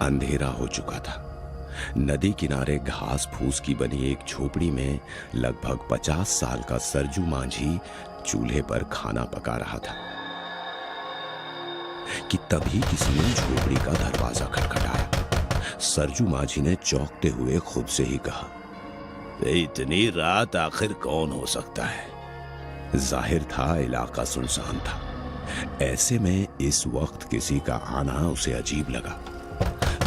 अंधेरा हो चुका था। नदी किनारे घास फूस की बनी एक झोपड़ी में लगभग 50 साल का सरजू मांझी चूल्हे पर खाना पका रहा था कि तभी किसी ने झोपड़ी का दरवाजा खटखटाया। सरजू मांझी ने चौंकते हुए खुद से ही कहा, इतनी रात आखिर कौन हो सकता है? जाहिर था इलाका सुनसान था। ऐसे में इस वक्त किसी का आना उसे अजीब लगा।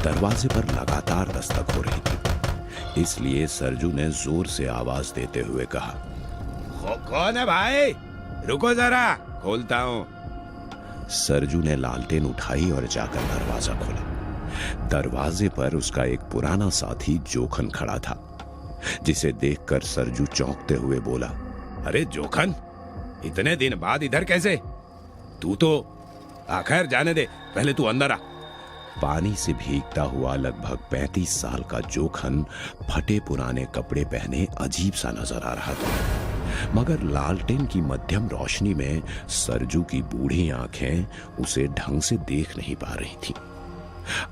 दरवाजे पर लगातार दस्तक हो रही थी, इसलिए सरजू ने जोर से आवाज देते हुए कहा, कौन है भाई? रुको जरा, खोलता हूं। सरजू ने लालटेन उठाई और जाकर दरवाजा खोला। दरवाजे पर उसका एक पुराना साथी जोखन खड़ा था, जिसे देखकर सरजू चौंकते हुए बोला, अरे जोखन, इतने दिन बाद इधर कैसे? तू तो खैर जाने दे, पहले तू अंदर आ। पानी से भीगता हुआ लगभग 35 साल का जोखन फटे पुराने कपड़े पहने अजीब सा नजर आ रहा था, मगर लालटेन की मध्यम रोशनी में सरजू की बूढ़ी आंखें उसे ढंग से देख नहीं पा रही थी।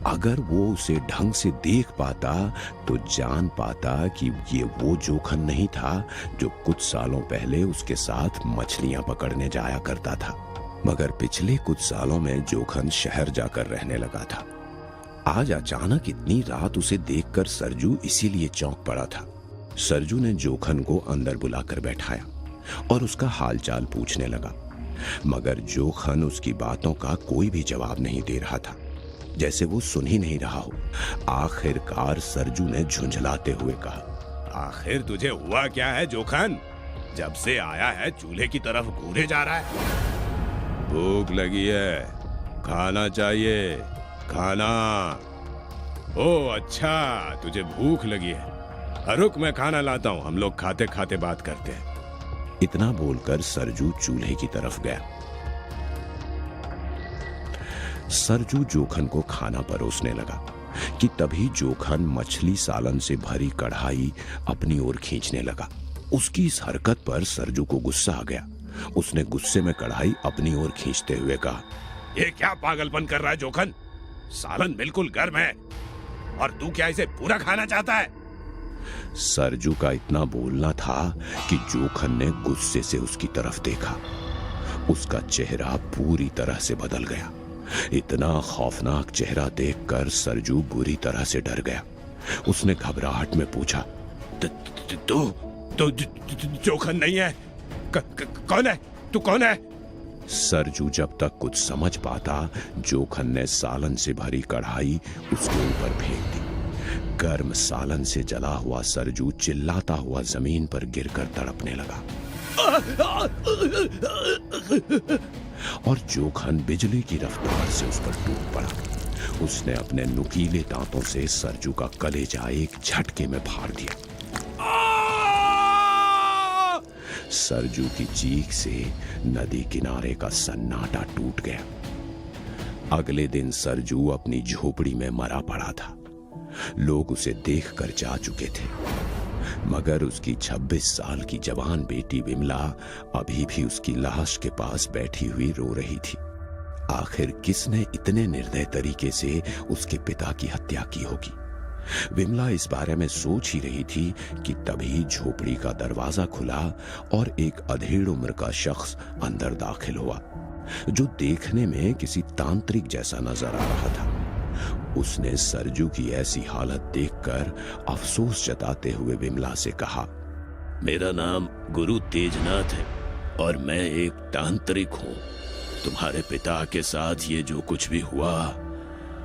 अगर वो उसे ढंग से देख पाता तो जान पाता कि ये वो जोखन नहीं था जो कुछ सालों पहले उसके साथ मछलियां पकड़ने जाया करता था, मगर पिछले कुछ सालों में जोखन शहर जाकर रहने लगा था। आज अचानक इतनी रात उसे देखकर सरजू इसीलिए चौंक पड़ा था। सरजू ने जोखन को अंदर बुलाकर बैठाया और उसका हालचाल पूछने लगा, मगर जोखन उसकी बातों का कोई भी जवाब नहीं दे रहा था, जैसे वो सुन ही नहीं रहा हो। आखिरकार सरजू ने झुंझलाते हुए कहा, आखिर तुझे हुआ क्या है जोखन? जब से आया है चूल्हे की तरफ घूरे जा रहा है। भूख लगी है, खाना चाहिए, खाना। ओ अच्छा, तुझे भूख लगी है, रुक मैं खाना लाता हूं, हम लोग खाते खाते बात करते हैं। इतना बोलकर सरजू चूल्हे की तरफ गया। सरजू जोखन को खाना परोसने लगा कि तभी जोखन मछली सालन से भरी कढ़ाई अपनी ओर खींचने लगा। उसकी इस हरकत पर सरजू को गुस्सा आ गया। उसने गुस्से में कढ़ाई अपनी ओर खींचते हुए कहा, ये क्या पागलपन कर रहा है जोखन? सालन बिल्कुल गर्म है और तू क्या इसे पूरा खाना चाहता है? सरजू का इतना बोलना था कि जोखन ने गुस्से से उसकी तरफ देखा। उसका चेहरा पूरी तरह से बदल गया। इतना खौफनाक चेहरा देखकर सरजू बुरी तरह से डर गया। उसने घबराहट में पूछा, तो जोखन नहीं है? कौन है? तू कौन है? सरजू जब तक कुछ समझ पाता, जोखन ने सालन से भरी कढ़ाई उसके ऊपर फेंक दी। गर्म सालन से जला हुआ सरजू चिल्लाता हुआ जमीन पर गिरकर तड़पने लगा और जोखन बिजली की रफ्तार से उस पर टूट पड़ा। उसने अपने नुकीले दांतों से सरजू का कलेजा एक झटके में फाड़ दिया। सरजू की चीख से नदी किनारे का सन्नाटा टूट गया। अगले दिन सरजू अपनी झोपड़ी में मरा पड़ा था। लोग उसे देखकर जा चुके थे, मगर उसकी 26 साल की जवान बेटी विमला अभी भी उसकी लाश के पास बैठी हुई रो रही थी। आखिर किसने इतने निर्दय तरीके से उसके पिता की हत्या की होगी? विमला इस बारे में सोच ही रही थी कि तभी झोपड़ी का दरवाजा खुला और एक अधेड़ उम्र का शख्स अंदर दाखिल हुआ, जो देखने में किसी तांत्रिक जैसा नजर आ रहा था। उसने सरजू की ऐसी हालत देखकर अफसोस जताते हुए विमला से कहा, मेरा नाम गुरु तेजनाथ है और मैं एक तांत्रिक हूं। तुम्हारे पिता के साथ ये जो कुछ भी हुआ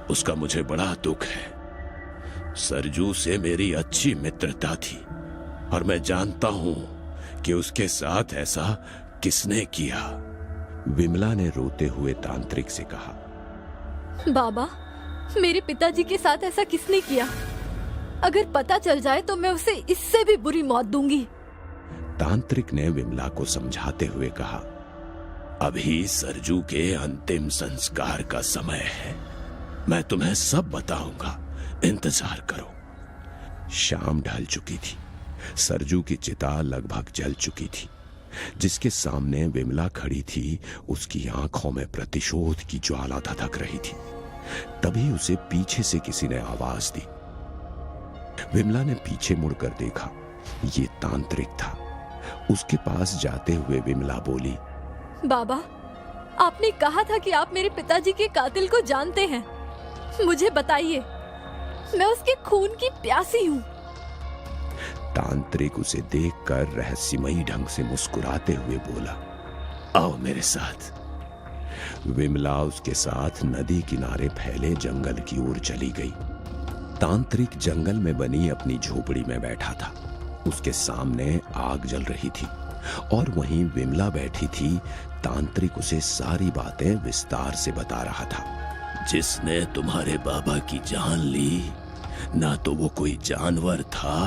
उसका मुझे बड़ा दुख है। सरजू से मेरी अच्छी मित्रता थी और मैं जानता हूं कि उसके साथ ऐसा किसने किया। विमला ने रोते हुए तांत्रिक से कहा, बाबा, मेरे पिताजी के साथ ऐसा किसने किया? अगर पता चल जाए तो मैं उसे इससे भी बुरी मौत दूंगी। तांत्रिक ने विमला को समझाते हुए कहा, अभी सरजू के अंतिम संस्कार का समय है, मैं तुम्हें सब बताऊंगा, इंतजार करो। शाम ढल चुकी थी। सरजू की चिता लगभग जल चुकी थी। जिसके सामने विमला खड़ी थी, उसकी आंखों में प्रतिशोध की ज्वाला धधक रही थी। तभी उसे पीछे से किसी ने आवाज दी। विमला ने पीछे मुड़कर देखा, ये तांत्रिक था। उसके पास जाते हुए विमला बोली, बाबा, आपने कहा था कि आप मेरे पिताजी के कातिल को जानते हैं। मुझे बताइए, मैं उसके खून की प्यासी हूँ। तांत्रिक उसे देखकर रहस्यमयी ढंग से मुस्कुराते हुए बोला, आओ मेरे साथ। विमला उसके साथ नदी किनारे फैले जंगल की ओर चली गई। तांत्रिक जंगल में बनी अपनी झोपड़ी में बैठा था। उसके सामने आग जल रही थी और वहीं विमला बैठी थी। तांत्रिक उसे सारी बातें विस्तार से बता रहा था। जिसने तुम्हारे बाबा की जान ली, ना तो वो कोई जानवर था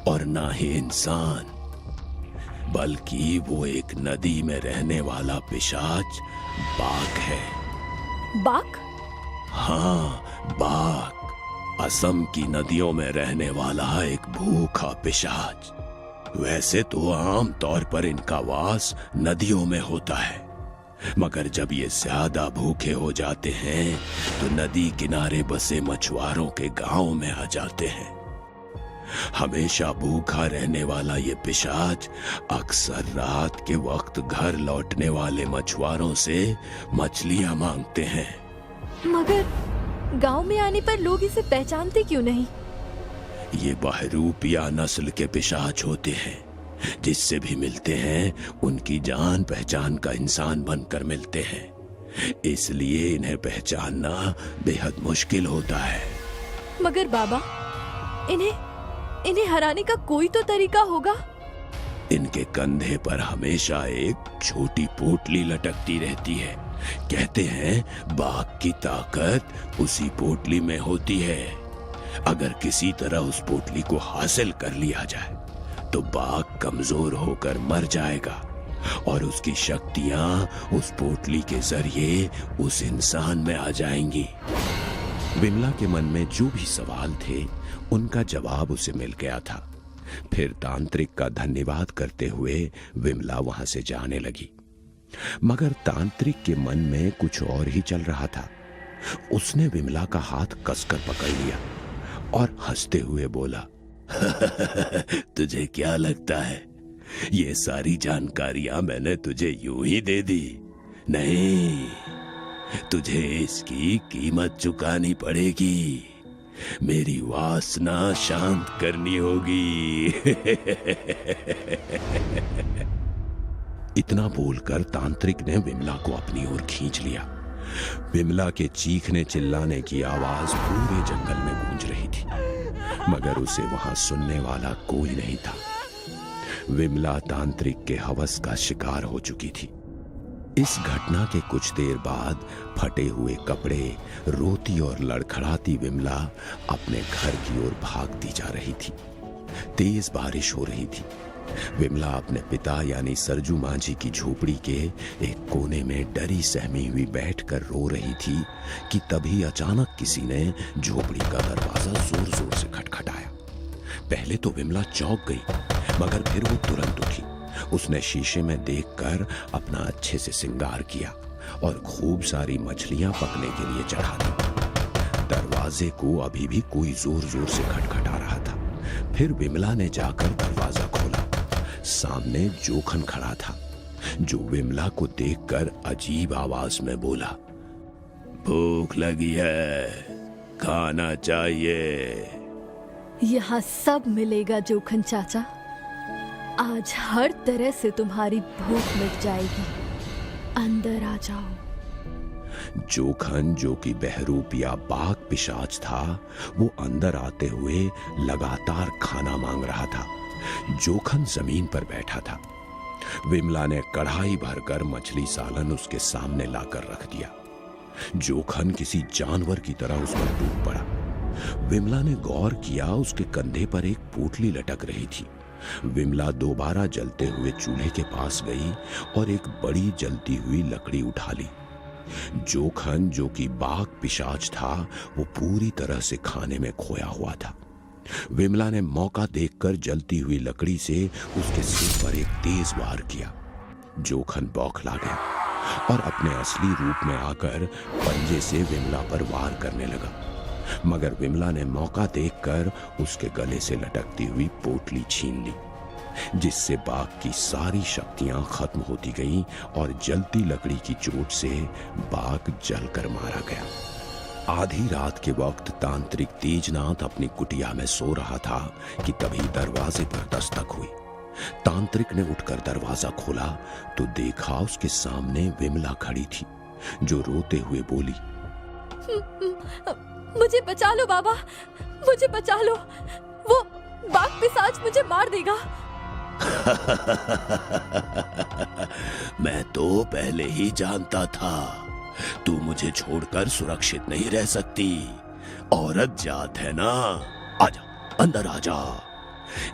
और ना ही इंसान, बल्कि वो एक नदी में रहने वाला पिशाच बाघ है। बाघ? हाँ, बाघ। असम की नदियों में रहने वाला एक भूखा पिशाच। वैसे तो आम तौर पर इनका वास नदियों में होता है, मगर जब ये ज्यादा भूखे हो जाते हैं तो नदी किनारे बसे मछुआरों के गांव में आ जाते हैं। हमेशा भूखा रहने वाला ये पिशाच अक्सर रात के वक्त घर लौटने वाले मछुआरों से मछलियां मांगते हैं। मगर गांव में आने पर लोग इसे पहचानते क्यों नहीं? ये बहरूपिया नस्ल के पिशाच होते हैं। जिससे भी मिलते हैं उनकी जान पहचान का इंसान बनकर मिलते हैं, इसलिए इन्हें पहचानना बेहद मुश्किल होता है। मगर बाबा, इन्हें हराने का कोई तो तरीका होगा। इनके कंधे पर हमेशा एक छोटी पोटली लटकती रहती है। कहते हैं बाघ की ताकत उसी पोटली में होती है। अगर किसी तरह उस पोटली को हासिल कर लिया जाए तो बाघ कमजोर होकर मर जाएगा और उसकी शक्तियां उस पोटली के जरिए उस इंसान में आ जाएंगी। विमला के मन में जो भी सवाल थे उनका जवाब उसे मिल गया था। फिर तांत्रिक का धन्यवाद करते हुए विमला वहां से जाने लगी। मगर तांत्रिक के मन में कुछ और ही चल रहा था। उसने विमला का हाथ कसकर पकड़ लिया और हंसते हुए बोला, तुझे क्या लगता है ये सारी जानकारियां मैंने तुझे यूं ही दे दी? नहीं, तुझे इसकी कीमत चुकानी पड़ेगी। मेरी वासना शांत करनी होगी। इतना बोलकर तांत्रिक ने विमला को अपनी ओर खींच लिया। विमला के चीखने चिल्लाने की आवाज पूरे जंगल में गूंज रही थी, मगर उसे वहां सुनने वाला कोई नहीं था। विमला तांत्रिक के हवस का शिकार हो चुकी थी। इस घटना के कुछ देर बाद फटे हुए कपड़े, रोती और लड़खड़ाती विमला अपने घर की ओर भागती जा रही थी। तेज बारिश हो रही थी। विमला अपने पिता यानी सरजू मांझी की झोपड़ी के एक कोने में डरी सहमी हुई बैठकर रो रही थी कि तभी अचानक किसी ने झोपड़ी का दरवाजा जोर जोर से खटखटाया। पहले तो विमला चौंक गई, मगर फिर वो तुरंत उठी। उसने शीशे में देखकर अपना अच्छे से श्रृंगार किया और खूब सारी मछलियां पकने के लिए चढ़ा दी। दरवाजे को अभी भी कोई जोर जोर से खटखटा रहा था। फिर विमला ने जाकर दरवाजा खोला। सामने जोखन खड़ा था, जो विमला को देखकर अजीब आवाज में बोला, भूख लगी है, खाना चाहिए। यहाँ सब मिलेगा जोखन चाचा। आज हर तरह से तुम्हारी भूख मिट जाएगी। अंदर आ जाओ। जोखन, जो कि बहरूपिया बाघ पिशाच था, वो अंदर आते हुए लगातार खाना मांग रहा था। जोखन जमीन पर बैठा था। विमला ने कढ़ाई भरकर मछली सालन उसके सामने लाकर रख दिया। जोखन किसी जानवर की तरह उस पर टूट पड़ा। विमला ने गौर किया, उसके कंधे पर एक पोटली लटक रही थी। विमला दोबारा जलते हुए चूल्हे के पास गई और एक बड़ी जलती हुई लकड़ी उठा ली। जोखन, जो कि बाघ पिशाच था, वो पूरी तरह से खाने में खोया हुआ था। विमला ने मौका देखकर जलती हुई लकड़ी से उसके सिर पर एक तेज वार किया। जोखन बौखला गया और अपने असली रूप में आकर पंजे से विमला पर वार करने लगा। मगर विमला ने मौका देखकर उसके गले से लटकती हुई पोटली छीन ली, जिससे बाघ की सारी शक्तियां खत्म होती गईं और जलती लकड़ी की चोट से बाघ जलकर मारा गया। आधी रात के वक्त तांत्रिक तेजनाथ अपनी कुटिया में सो रहा था कि तभी दरवाजे पर दस्तक हुई। तांत्रिक ने उठकर दरवाजा खोला तो देखा उसके सामने विमला खड़ी थी, जो रोते हुए बोली, मुझे बचा लो बाबा, मुझे बचा लो, वो बाघ पिशाच मुझे मार देगा। मैं तो पहले ही जानता था तू मुझे छोड़कर सुरक्षित नहीं रह सकती। औरत जात है ना, आजा, अंदर आजा,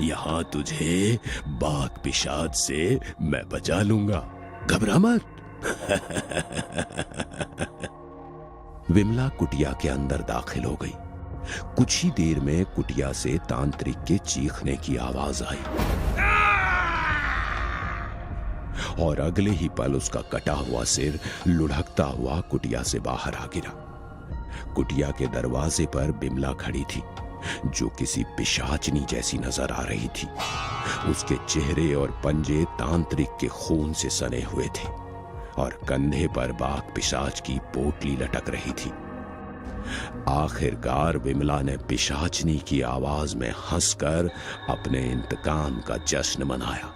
यहां तुझे बाघ पिशाच से मैं बचा लूंगा, घबरा मत। विमला कुटिया के अंदर दाखिल हो गई। कुछ ही देर में कुटिया से तांत्रिक के चीखने की आवाज आई और अगले ही पल उसका कटा हुआ सिर लुढ़कता हुआ कुटिया से बाहर आ गिरा। कुटिया के दरवाजे पर बिमला खड़ी थी, जो किसी पिशाचनी जैसी नजर आ रही थी। उसके चेहरे और पंजे तांत्रिक के खून से सने हुए थे और कंधे पर बाघ पिशाच की पोटली लटक रही थी। आखिरकार विमला ने पिशाचनी की आवाज में हंसकर अपने इंतकाम का जश्न मनाया।